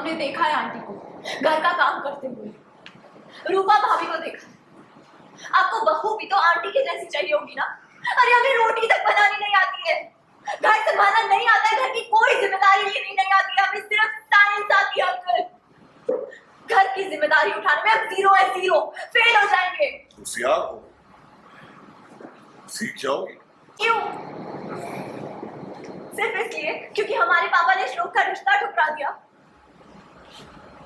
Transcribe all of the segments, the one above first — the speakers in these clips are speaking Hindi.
हमने देखा है आंटी को घर का काम करते हुए, रूपा भाभी को देखा। आपको बहू भी तो आंटी के जैसी चाहिए होगी ना। अरे हमें रोटी तक बनानी नहीं आती है, घर संभालना नहीं आता है, घर की कोई जिम्मेदारी लेनी नहीं आती है, हमें सिर्फ साइंस आती है अंकल। घर की जिम्मेदारी उठाने में हम जीरो है, जीरो फेल हो जाएंगे। होशियार हो, सीख जाओगी। क्यों? सिर्फ इसलिए क्योंकि हमारे पापा ने श्लोक का रिश्ता ठुकरा दिया।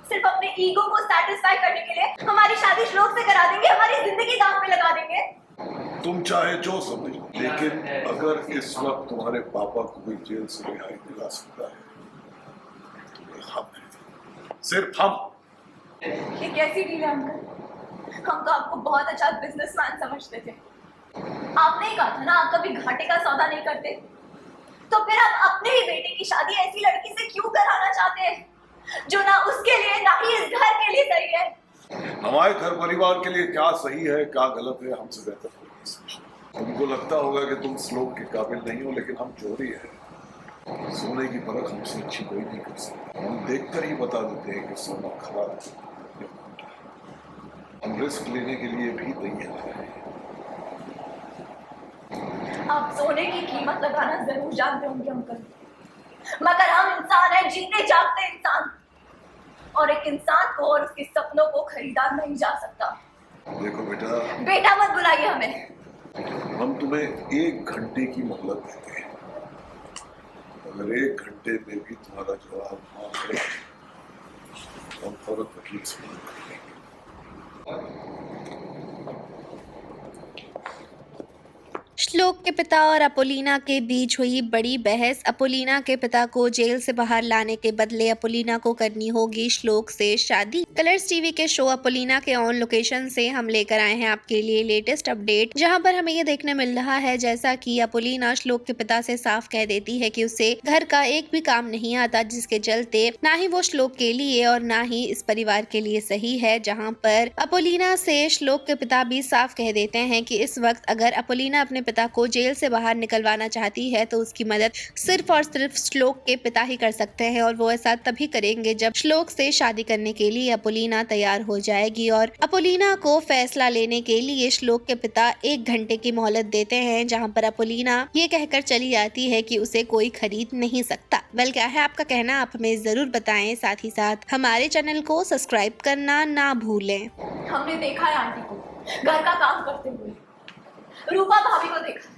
सिर्फ अपने ईगो को सैटिस्फाई करने के लिए हमारी शादी श्लोक से करा देंगे, हमारी जिंदगी दांव पे लगा देंगे। तुम चाहे जो समझ, लेकिन अगर इस वक्त तुम्हारे पापा को भी जेल से रिहाई दिला सकता है तो हम नहीं, सिर्फ हम। ये कैसी डील है अंकल? हम तो आपको बहुत अच्छा बिजनेसमैन समझते थे। आपने ही कहा था ना आप कभी घाटे का सौदा नहीं करते, तो फिर आप अपने ही बेटे की शादी ऐसी लड़की से क्यों कराना चाहते हैं जो ना उसके लिए ना ही इस घर के लिए सही है? हमारे घर परिवार के लिए क्या सही है क्या गलत है हमसे बेहतर कोई नहीं समझता। तुमको लगता होगा कि तुम श्लोक के काबिल नहीं हो, लेकिन हम जोड़ी है। सोने की परख हमसे अच्छी कोई नहीं कर सकता। हम देखकर ही बता देते हैं कि सोना खराब है। हम रिस्क लेने के लिए भी तैयार हैं। आप सोने की कीमत लगाना जरूर जानते होंगे अंकल, मगर हम इंसान हैं, जीते जागते इंसान, और एक इंसान को और उसके सपनों को खरीदा नहीं जा सकता। देखो बेटा, बेटा मत बुलाइए हमें। हम तुम्हें 1 घंटे की मोहलत देते हैं। अगर 1 घंटे में भी तुम्हारा जवाब हाँ है तो हम फौरन वकील से बात कर लेंगे। श्लोक के पिता और अपोलिना के बीच हुई बड़ी बहस। अपोलिना के पिता को जेल से बाहर लाने के बदले अपोलिना को करनी होगी श्लोक से शादी। कलर्स टीवी के शो अपोलिना के ऑन लोकेशन से हम लेकर आए हैं आपके लिए लेटेस्ट अपडेट, जहां पर हमें ये देखने मिल रहा है जैसा कि अपोलिना श्लोक के पिता से साफ कह देती है कि उसे घर का एक भी काम नहीं आता, जिसके चलते ना ही वो श्लोक के लिए और ना ही इस परिवार के लिए सही है। जहाँ पर अपोलिना से श्लोक के पिता भी साफ कह देते हैं कि इस वक्त अगर अपोलिना अपने पिता को जेल से बाहर निकलवाना चाहती है तो उसकी मदद सिर्फ और सिर्फ श्लोक के पिता ही कर सकते हैं, और वो ऐसा तभी करेंगे जब श्लोक से शादी करने के लिए अपोलिना तैयार हो जाएगी। और अपोलिना को फैसला लेने के लिए श्लोक के पिता 1 घंटे की मोहलत देते हैं, जहां पर अपोलिना ये कहकर चली जाती है कि उसे कोई खरीद नहीं सकता। वेल, क्या है आपका कहना, आप हमें जरूर बताएं। साथ ही साथ हमारे चैनल को सब्सक्राइब करना ना भूलें। हमने देखा है आंटी को घर का काम करते हुए, रूपा भाभी को देखा।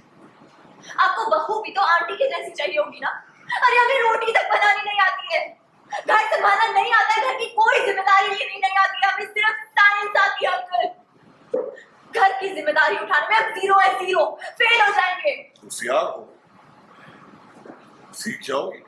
आपको बहू भी तो आंटी के जैसी चाहिए होगी ना। अरे हमें रोटी तक बनानी नहीं आती है, घर संभालना नहीं आता है, घर की कोई जिम्मेदारी लेनी नहीं आती है, हमें सिर्फ साइंस आती है अंकल। घर की जिम्मेदारी उठाने में हम जीरो है, जीरो फेल हो जाएंगे। होशियार हो, सीख जाओगी।